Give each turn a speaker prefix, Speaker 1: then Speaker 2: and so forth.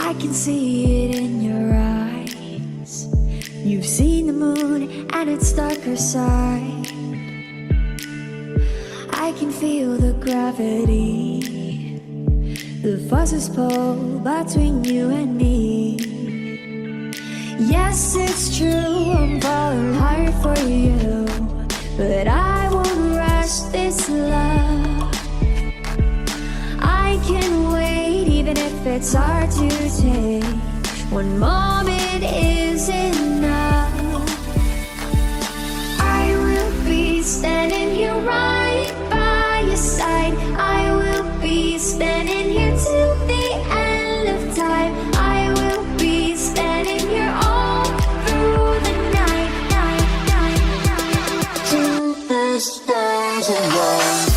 Speaker 1: I can see it in your eyes. You've seen the moon and its darker side. I can feel the gravity, the forces pull between you and me. Yes, it's true, I'm falling hard for you, but I won't rush this love. I can wait even if it's hard to take. One moment is enough. I will be standing here right by your side. I will be standing here till the end of time. I will be standing here all through the night, night, night, night, till the stars align.